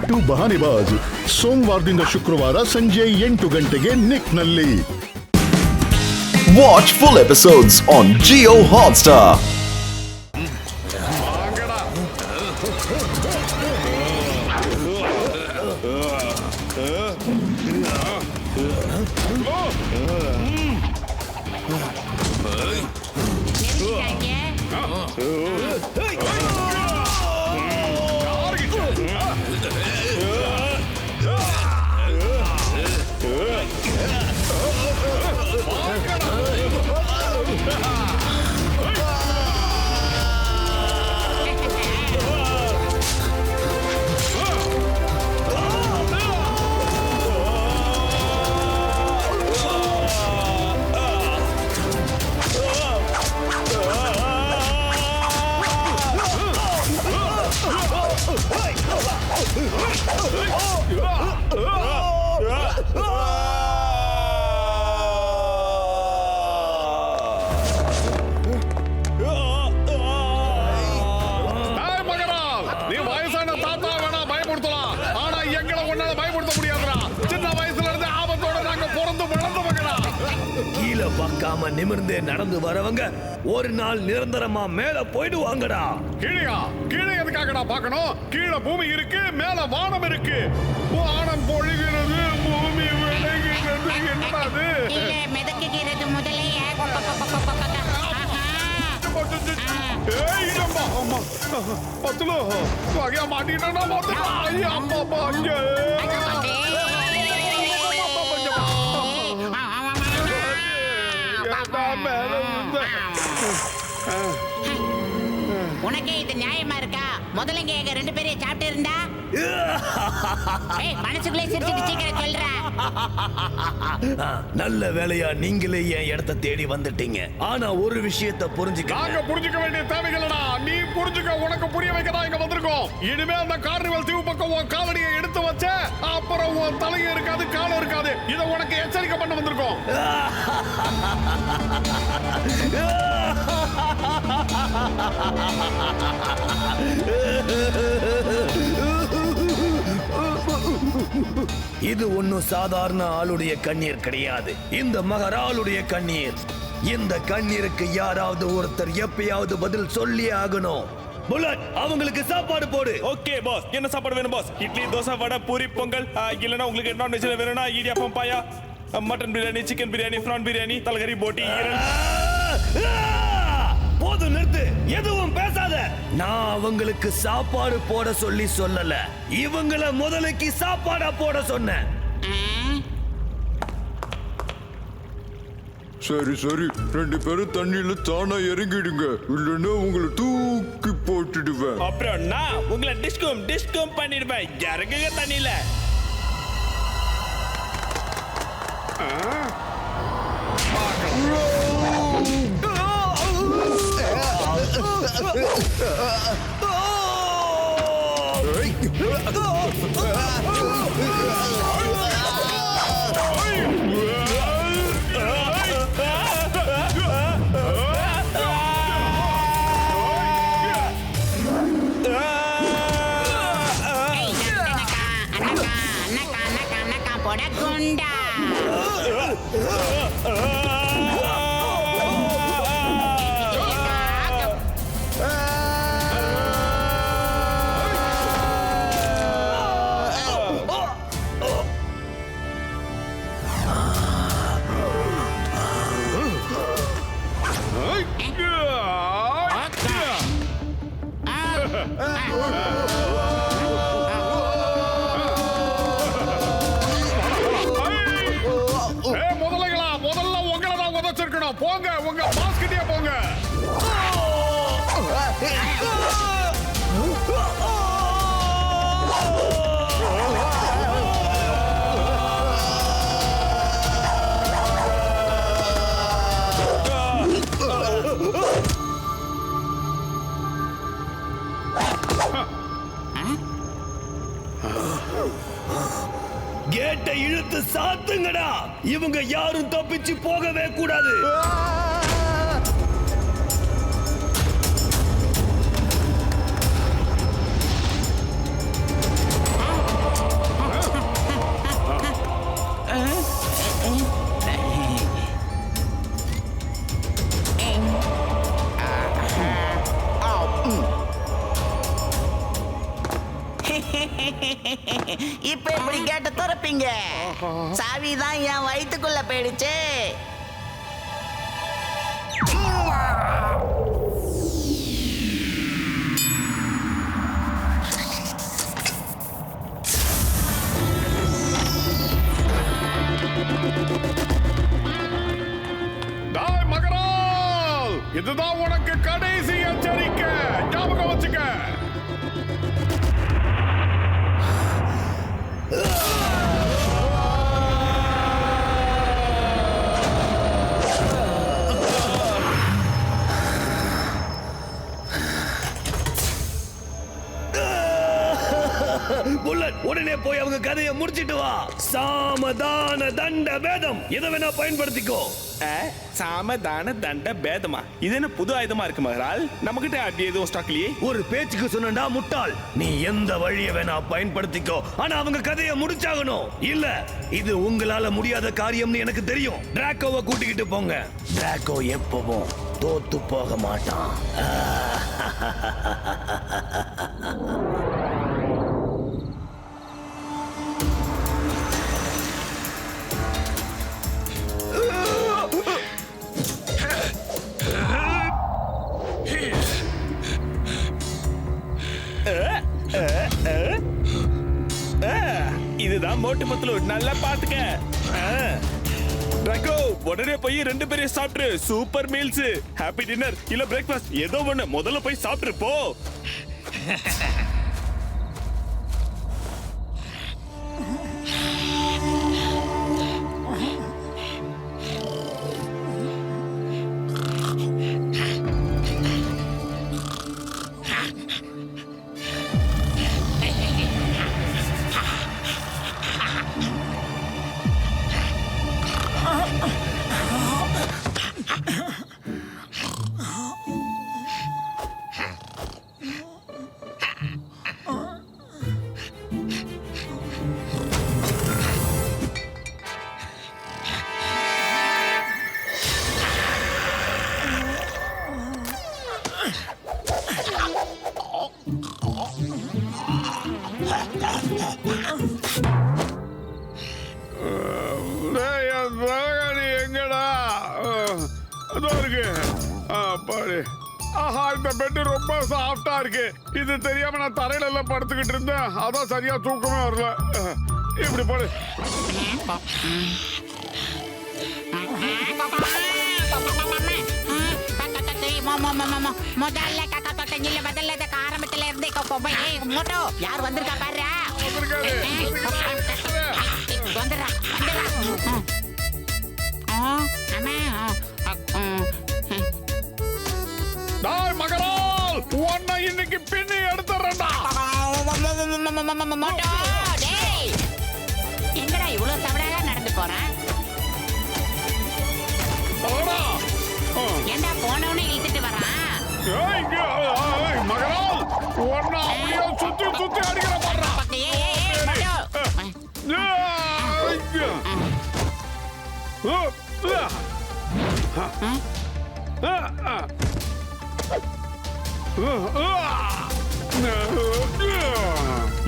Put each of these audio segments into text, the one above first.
ದಯವಿಟ್ಟು ಬಹಾನಿಬಾಜ್ ಸೋಮವಾರದಿಂದ ಶುಕ್ರವಾರ ಸಂಜೆ 8 ಗಂಟೆಗೆ ನಿಕ್ನಲ್ಲಿ. Watch full episodes on Jio Hotstar. பார்க்காம நிமிர்ந்தே நடந்து வரவங்க ஒரு நாள் நிரந்தரமா மேல போயிடுவாங்கடா. கீழே எதுக்காகடா பார்க்கணும்? கீழே பூமி இருக்கு, மேல வானம் இருக்கு. வானம் பொழிகிறது, பூமி விளைகிறது. என்னது? கீழே மிதக்குகிறது முதலே. பத்துலோ வகையா மாட்டினா அம்மா பாங்க. உனக்கே இது நியாயமா இருக்கா? முதல்ல எங்க 2 பேரையும் சாப்பிட்டு இருந்தா மனசுக்குள்ளே சிரிச்சுட்டு சீக்கிரம் சொல்ற. நல்ல வேலையா நீங்களே என் இடத்தை தேடி வந்துட்டீங்க. ஆனா ஒரு விஷயத்தை புரிஞ்சுக்க. நாங்க புரிஞ்சுக்க வேண்டிய தேவைகளடா. நீ புரிஞ்சுக்க, உனக்கு புரிய வைக்கதான் இங்க வந்திருக்கோம். இனிமே அந்த கார்னிவல் தீவு பக்கம் உன் காலடியை எடுத்து வச்ச அப்புறம் உன் தலையும் இருக்காது, காலம் இருக்காது. இதை உனக்கு எச்சரிக்கை பண்ண வந்திருக்கோம். இது ஒன்னும் சாதாரண ஆளுடைய கண்ணீர் கிடையாது. இந்த மகாராளுடைய கண்ணீர். இந்த கண்ணீருக்கு யாராவது ஒருத்தர் எப்பயாவது பதில் சொல்லி ஆகணும். புல்லட், அவங்களுக்கு சாப்பாடு போடு. Okay boss. என்ன சாப்பாடு வேணும் பாஸ்? இட்லி, தோசை, வடை, பூரி, பொங்கல். இல்லனா உங்களுக்கு நான் வெஜ்ல வேணும்னா idiyappam, paya, mutton biryani, chicken biryani, prawn biryani, தலகரி, போட்டி, போதும், நிறுத்து. எதுவும் பேசாத. நான் அவங்களுக்கு சாப்பாடு போட சொல்லல. இவங்கள முதலுக்கு சாப்பாடா போட சொன்னேன். சரி 2 பேரும் தண்ணியில தானா இறங்கிடுங்க, இல்லன்னா உங்களை தூக்கி போட்டுடுவேன். அப்புறம் நான் உங்களை டிஸ்கம் பண்ணிடுவேன். இறங்குங்க தண்ணியில. பொடகுண்டா போங்க, உங்க பாஸ் கிட்டே போங்க. கேட்டை இழுத்து சாத்துங்கடா. இவங்க யாரும் தப்பிச்சு போகவே கூடாது. இப்ப எப்படி கேட்ட துறப்பீங்க? சாவிதான் என் வயிற்றுக்குள்ள போயிடுச்சு. டேய் மகரால், இதுதான் உனக்கு கடைசி எச்சரிக்கை, ஞாபகம் வச்சுக்க. புல்லட், உடனே போய் அவங்க கதையை முடிச்சிட்டு வா. சாமதான தண்ட வேதம் எதை வேணா பயன்படுத்திக்கோ. சாமதான தண்ட பேதமா? இது என்ன புது ஆயுதமா இருக்கு மகரால்? நம்மகிட்ட அப்படி எதுவும் ஸ்டாக்லயே? ஒரு பேச்சுக்கு சொன்னா முட்டாள். நீ எந்த வழியை வேணா பயன்படுத்திக்கோ, ஆனா அவங்க கதையை முடிச்சாகணும். இல்ல, இது உங்களால முடியாத காரியம்னு எனக்கு தெரியும். டிராக்கோவை கூட்டிக்கிட்டு போங்க. டிராக்கோ எப்பவும் தோத்து போக மாட்டான். இதுதான் மோட்டு பத்தலு, நல்லா பாத்துக்க. டிராக்கோ, உடனே போய் 2 பேரையும் சாப்பிட்டு சூப்பர் மீல்ஸ், ஹாப்பி டின்னர் இல்ல பிரேக்ஃபாஸ்ட் ஏதோ ஒண்ணு முதல்ல போய் சாப்பிட்டு போ. டேய், என் தலகாணி எங்கடா? அதோ இருக்கு. பாரு. ஆஹா, இந்த பெட் ரொம்ப சாஃப்டா இருக்கு. இது தெரியாம நான் தரையில எல்லாம் படுத்துக்கிட்டு இருந்தேன். அதான் சரியா தூக்கமே வரல. இப்படி போடு. முதல்ல கக்கா தொட்டஞ்சில பதில் ஆரம்பத்துல இருந்தே மோட்டோ யார் வந்திருக்கா பாரு. வந்துடுறா வந்துடுறா. டேய் மகரால், உன்னை இன்னைக்கு பின்னி எடுத்துறேன்டா. மோட்டோ, டேய் எங்கடா இவ்வளவு தவறாக நடந்து போறேன்? ஏண்டா போனவனே இழுத்துட்டு வரான்? மகரால், உன்னை அப்படியே சுத்தி சுத்தி அடிக்கிற பாடுறா.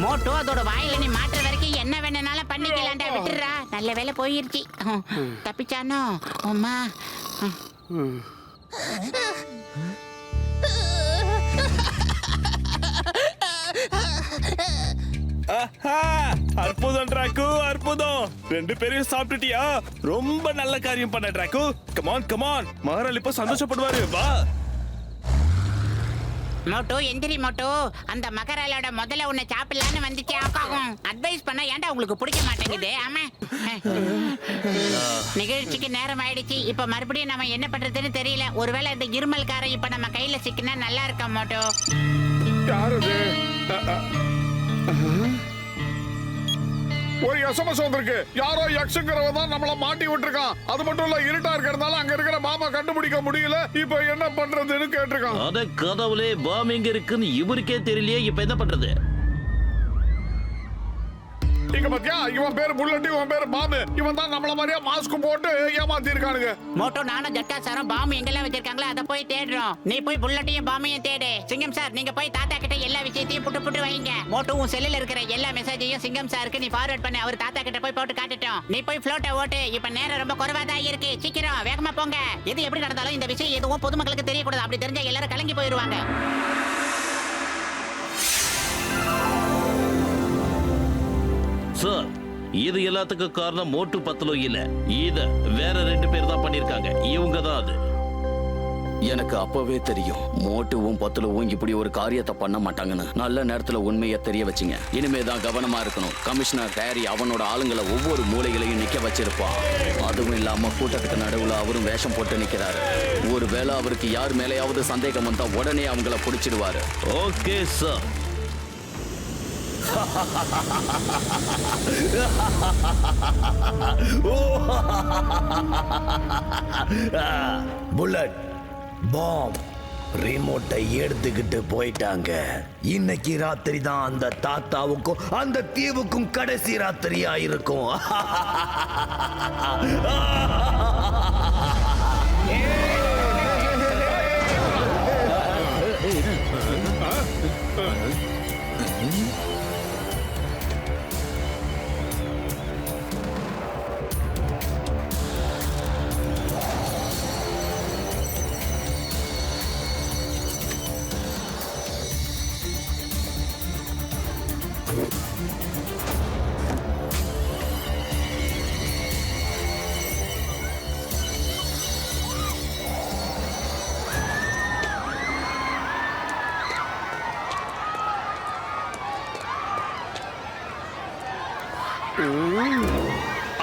மோட்டோ, அதோட வாயில நீ மாற்ற வரைக்கும் என்ன வேணும்னாலும் பண்ணிக்கலாம்டா. விட்டுறா. நல்ல வேலை போயிருச்சு. தப்பிச்சானோ அம்மா. அற்புதம் டிராக்கு, அற்புதம். 2 பேரையும் சாப்பிட்டுட்டியா? ரொம்ப நல்ல காரியம் பண்ண டிராக்கு. கமான் கமான், மகாரால் இப்ப சந்தோஷப்படுவாரு. வா மோட்டோ, எந்திரி மோட்டோ. அந்த மகராலோட முதல்ல உன்னை சாப்பிடலான்னு வந்துச்சு. ஆக்காகும் அட்வைஸ் பண்ண ஏன்டா உங்களுக்கு பிடிக்க மாட்டேங்குது? ஆமா, நிகழ்ச்சிக்கு நேரம் ஆயிடுச்சு. இப்ப மறுபடியும் நம்ம என்ன பண்றதுன்னு தெரியல. ஒருவேளை இந்த இருமல்காரன் இப்ப நம்ம கையில சிக்கினா நல்லா இருக்கா மோட்டோ? யாரு? ஒரு எஸ்எம்எஸ் வந்திருக்கு. யாரோ எக்ஸுங்கிறவ தான் நம்மள மாட்டி விட்டுருக்கான். அது மட்டும் இல்ல, இருட்டா இருக்கிறதால அங்க இருக்கிற பாம்பை கண்டுபிடிக்க முடியல. இப்ப என்ன பண்றதுன்னு கேட்டிருக்கான். அத கடவுளே, பாம் எங்க இருக்குன்னு இவருக்கே தெரியலையே. இப்ப என்ன பண்றது? இங்க பாத்தியா, இவன் பேரு புல்லட், இவன் பேரு பாம்பு. இவன் தான் நம்மள மாதிரியே மாஸ்க் போட்டு ஏமாத்தி இருக்கானுங்க. மோட்டோ நானும் ஜட்டா சாரும் பாம்பு எங்கெல்லாம் வச்சிருக்காங்களோ அதை போய் தேடுறோம். நீ போய் புல்லட்டையும் பாம்பையும் தேடு. சிங்கம் சார் நீங்க போய் தாத்தா கிட்ட எல்லா விஷயத்தையும் புட்டு புட்டு வைங்க. மோட்டோவும் செல்லுல இருக்கிற எல்லா மெசேஜையும் சிங்கம் சாருக்கு நீ ஃபார்வர்ட் பண்ணி அவர் தாத்தா கிட்ட போய் போட்டு காட்டட்டும். நீ போய் ஃப்ளோட்டை ஓட்டு. இப்ப நேரம் ரொம்ப குறைவா தான் இருக்கு. சீக்கிரம் வேகமா போங்க. எது எப்படி நடந்தாலும் இந்த விஷயம் எதுவும் பொதுமக்களுக்கு தெரியக்கூடாது. அப்படி தெரிஞ்சா எல்லாரும் கலங்கி போயிருவாங்க. சார், இது எல்லாத்துக்கும் காரணம் மோட்டு பத்தலோ இல்ல, இத வேற 2 பேர் தான் பண்ணிருக்காங்க. இவங்க தான் அது. எனக்கு அப்பவே தெரியும் மோட்டுவும் பத்துலவும் இப்படி ஒரு காரியத்தை பண்ண மாட்டாங்கன்னு. நல்ல நேரத்துல உண்மையை தெரிய வச்சிங்க. இனிமே தான் கவனமா இருக்கணும். கமிஷனர் ஹேரி அவனோட ஆளுங்களை ஒவ்வொரு மூலைகளையும் நிக்க வச்சிருப்பான். அதுவும் இல்லாம கூட்டத்துக்கு நடுவுல அவரும் வேஷம் போட்டு நிக்கிறாரு. ஒருவேளை அவருக்கு யார் மேலேயாவது சந்தேகம் வந்தா உடனே அவங்கள பிடிச்சிடுவாரு. Okay sir. புல்லட், பாம், ரிமோட்டை எடுத்துக்கிட்டு போயிட்டாங்க. இன்னைக்கு ராத்திரி தான் அந்த தாத்தாவுக்கும் அந்த தீவுக்கும் கடைசி ராத்திரியா இருக்கும்.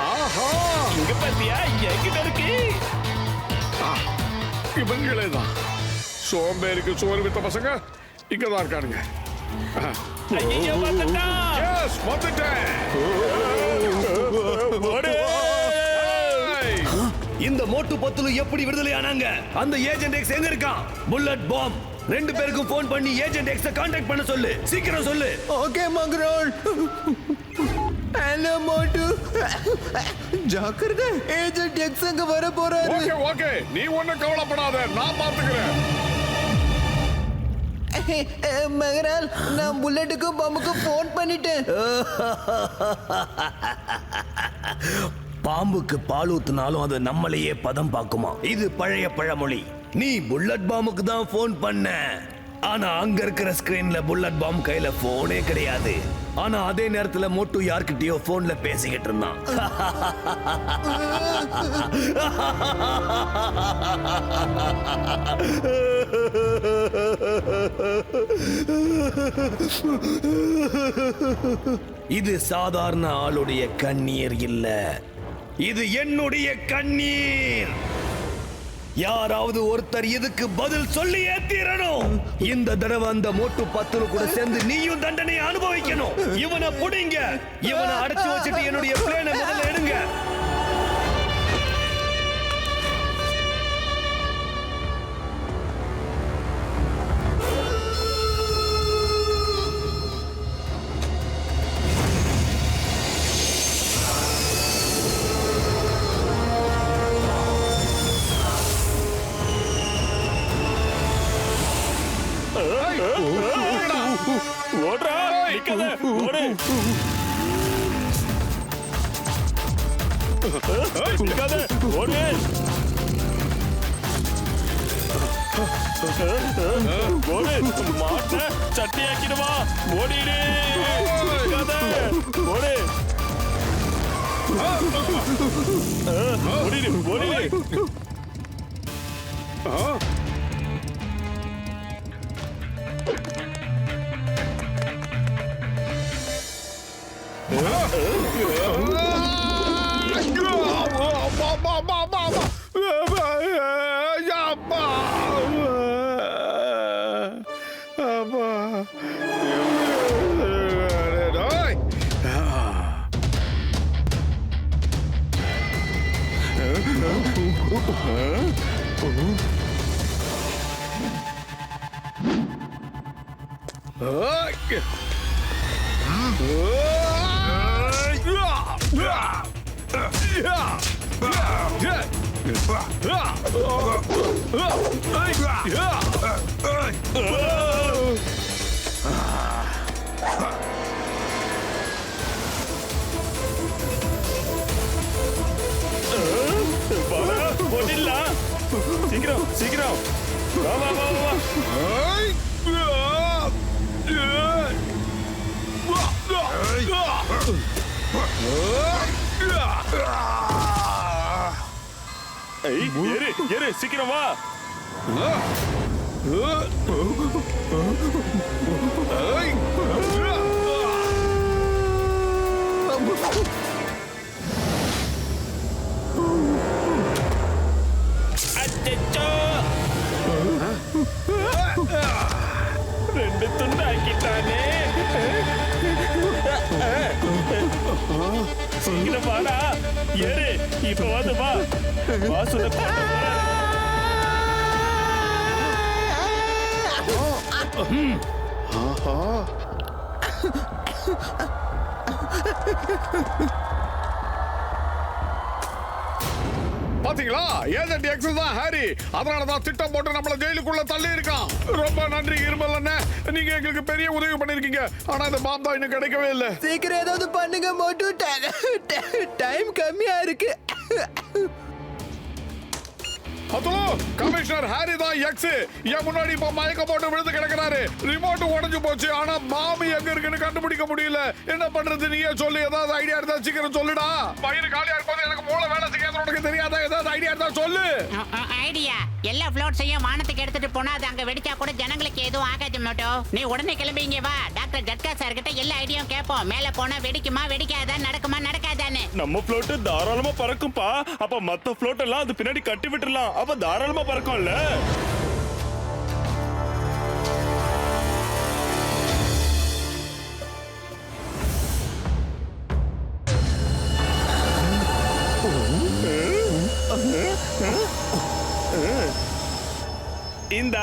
ஆஹா, இங்க பாத்தியா, எங்கிட்ட இருக்கு. இவங்களே தான் சோம்பேறிக்கு சோறு வித்த பசங்க இங்கதான் இருக்கானுங்க. ஐயோ, வந்துட்டா. Yes, வந்துட்டேன். ஓடு. ஏய், இந்த மோட்டு பத்துலு எப்படி விடுதலை ஆனாங்க? அந்த ஏஜென்ட் எக்ஸ் எங்க இருக்கான்? புல்லட், பாம் 2 பேருக்கும் போன் பண்ணி ஏஜென்ட் எக்ஸ கான்டாக்ட் பண்ண சொல்லு. சீக்கிரம் சொல்லு. ஓகே மங்கரோல். ஹலோ மோட்டு, ஜாக்கிரதை, ஏஜென்ட் எக்ஸ் அங்க வர போறாரு. ஓகே ஓகே, நீ ஒண்ணும் கவலைப்படாத, நான் பாத்துக்கிறேன். மகரால், நான் புல்லட்டுக்கும் பாம்புக்கும் போன் பண்ணிட்டேன். பாம்புக்கு பால் ஊத்துனாலும் அது நம்மளையே பதம் பார்க்குமா? இது பழைய பழமொழி. நீ புல்லட் பாம்புக்கு தான் போன் பண்ண. ஆனா அங்க இருக்கிற ஸ்கிரீன்ல புல்லட் பாம் கையில போனே கிடையாது. ஆனா அதே நேரத்துல மோட்டு யார்கிட்டயோ போன்ல பேசிக்கிட்டு இருந்தான். இது சாதாரண ஆளுடைய கண்ணீர் இல்ல, இது என்னுடைய கண்ணீர். யாராவது ஒருத்தர் இதுக்கு பதில் சொல்லியே தீரணும். இந்த தடவை அந்த மோட்டு பத்துரு கூட சேர்ந்து நீயும் தண்டனை அனுபவிக்கணும். இவனை புடிங்க, இவனை அடைச்சு வச்சுட்டு என்னுடைய பிளேனை முதல்ல எடுங்க. ஓடுறா, நிக்காத, ஓடு. நிக்காத, ஓடு. ஓடு, மாட்ட சட்டியாக்கிடுவா. ஓடிடு, நிக்காத, ஓடு. ஓடிடு, ஓடிடு. போட்டிடலாம். சீக்கிரம் சீக்கிரம் வா வா வா வா. ஏய், ஏறு ஏறு சீக்கிரம் வா. அச்சச்சோ. ரெண்டு துண்டு ஆக்கிட்டானே. சீக்கிரம் வாடா. ஏறு இப்ப வந்து வா. வாசுல பாத்தீங்களா ஏஜென்ட் எக்ஸல் தான் ஹாரி. அதனாலதான் திட்டம் போட்டு நம்மள ஜெயிலுக்குள்ள தள்ளி இருக்கான். ரொம்ப நன்றி இருமல் அண்ணன், நீங்க எங்களுக்கு பெரிய உதவி பண்ணிருக்கீங்க. ஆனா இந்த பாம் தான் இன்னும் கிடைக்கவே இல்லை. சீக்கிரம் ஏதாவது பண்ணுங்க மோட்டு, டைம் கம்மியா இருக்கு. அதோ கமிஷனர் ஹாரி தான் எக்ஸ். என் முன்னாடி இப்ப மயக்க போட்டு விழுந்து கிடக்குறாரு. ரிமோட் உடைஞ்சு போச்சு. ஆனா பாம் எங்க இருக்குன்னு கண்டுபிடிக்க முடியல. என்ன பண்றது நீயே சொல்லு. ஏதாவது ஐடியா இருந்தா சீக்கிரம் சொல்லுடா. வயிறு காலியா இருக்கும்போது எனக்கு மூளை வேலை செய்யாத உனக்கு தெரியாதா? ஏதாவது ஐடியா இருந்தா சொல்லு. ஐடியா எல்லா ஃப்ளோட்ஸையும் வானத்துக்கு எடுத்துட்டு போனா அது அங்க வெடிச்சா கூட ஜனங்களுக்கு எதுவும் ஆகாது மோட்டோ. நீ உடனே கிளம்பிங்க வா. டாக்டர் ஜட்கா சார் கிட்ட எல்லா ஐடியாவும் கேட்போம். மேல போனா வெடிக்குமா வெடிக்காதா, நடக்குமா நடக்காதான்னு. நம்ம ஃப்ளோட் தாராளமா பறக்கும்பா. அப்ப மத்த ஃப்ளோட் எல்லாம் அது பின்னாடி கட்டி விட்டுறலாம். அப்ப தாராளமா பறக்கும்ல. இந்தா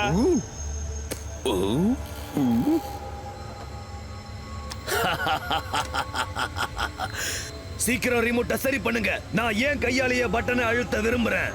சீக்கிரம் ரிமோட்டை சரி பண்ணுங்க. நான் ஏன் கையாலேயே பட்டனை அழுத்த விரும்புறேன்.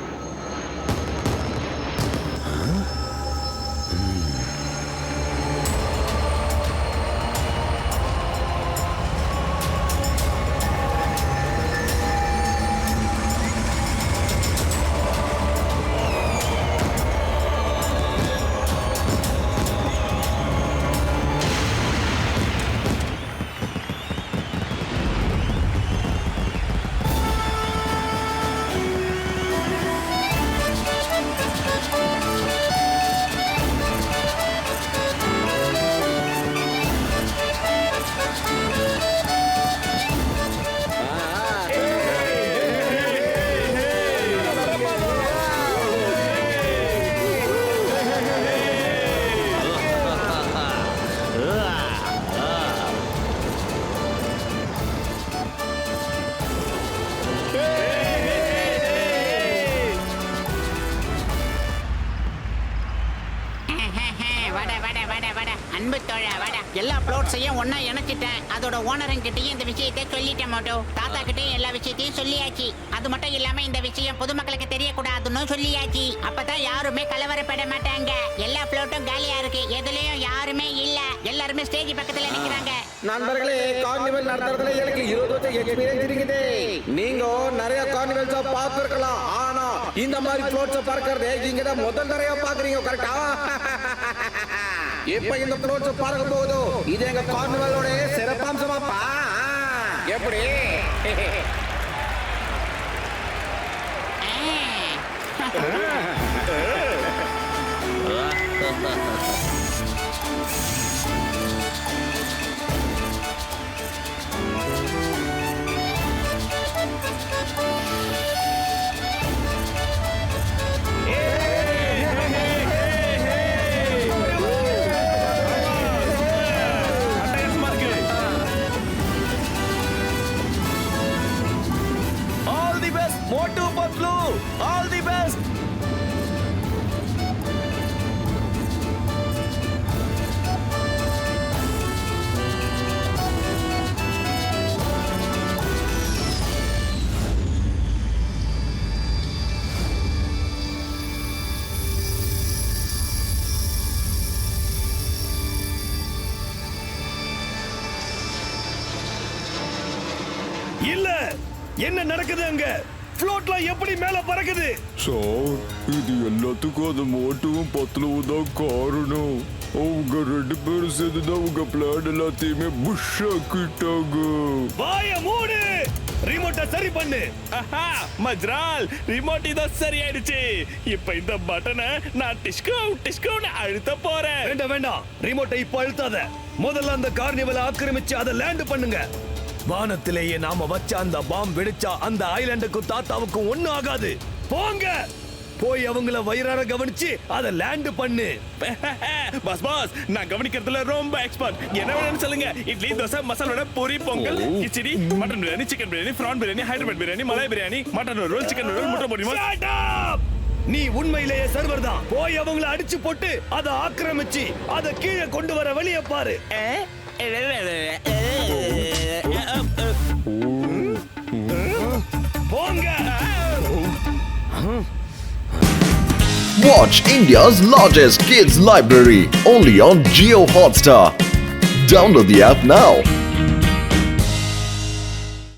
அன்பு தோழா வாடா. எல்லா ஃப்ளோட்ஸையும் ஒன்னா இணைச்சிட்டேன். அதோட ஓனருங்கிட்டையும் இந்த விஷயத்தை சொல்லிட்டேன் மோட்டோ. தாத்தா கிட்டையும் எல்லா விஷயத்தையும் சொல்லியாச்சு. அது மட்டும் இல்லாம இந்த விஷயம் பொதுமக்களுக்கு தெரியக்கூடாதுன்னு சொல்லியாச்சு. அப்பதான் யாருமே கலவரப்பட மாட்டாங்க. எல்லா ஃப்ளோட்டும் காலியா இருக்கு. எதுலயும் யாருமே இல்ல. எல்லாருமே ஸ்டேஜ் பக்கத்துல நிக்கிறாங்க. நண்பர்களே, கார்னிவல் நடத்துறதுல எனக்கு 20 வருஷம் எக்ஸ்பீரியன்ஸ் இருக்குது. நீங்க நிறைய கார்னிவல்ஸ் பார்த்திருக்கலாம். ஆனா இந்த மாதிரி ஃப்ளோட்ஸ் பறக்கிறது நீங்க தான் முதல் தடவை பாக்குறீங்க. கரெக்டா? இப்ப இந்த ஃப்ளோட்ஸ் பறக்க போகுது. இது எங்க கார்னிவலோட சிறப்பம்சமாப்பா. எப்படி? All the best, Motu Patlu. All the best. இல்ல என்ன நடக்குது அங்க? ஃப்ளோட்லாம் எப்படி மேல பறக்குது? சார், இது எல்லாத்துக்கும் அந்த மோட்டுவும் பத்தலவும் தான் காரணம். அவங்க 2 பேரும் சேர்ந்துதான் உங்க பிளான் எல்லாத்தையுமே புஷ் ஆக்கிட்டாங்க. வாய மூடு. ரிமோட்டை சரி பண்ணு. ஆஹா, மஜ்ரால் ரிமோட் இதோ சரியாயிடுச்சு. இப்ப இந்த பட்டனை நான் டிஸ்கவுன்னு அழுத்த போறேன். வேண்டாம் ரிமோட்டை இப்ப அழுத்தாத. முதல்ல அந்த கார்னிவலை ஆக்கிரமிச்சு அதை லேண்ட் பண்ணுங்க. வானத்திலேயே நாம வச்ச அந்த பாம் வெடிச்சா அந்த ஐலாண்டுக்கும் தாத்தாவுக்கும் ஒண்ணும் ஆகாது. போங்க, போய் அவங்கள வயிறார கவனிச்சு அதை லேண்ட் பண்ணு. பாஸ் நான் கவனிக்கிறதுல ரொம்ப எக்ஸ்பர்ட். என்ன வேணும்னு சொல்லுங்க. Idli, dosa, masala vada, puri, pongal, khichdi, mutton biryani, chicken biryani, prawn biryani, Hyderabad biryani, malai biryani, mutton roll, chicken roll, முட்டை பொடி. Shut up! நீ உண்மையிலேயே சர்வர் தான். போய் அவங்கள அடிச்சு போட்டு அதை ஆக்கிரமிச்சு அதை கீழே கொண்டு வர வழியை பாரு. போங்க. Watch India's largest kids library only on Jio Hotstar. Download the app now.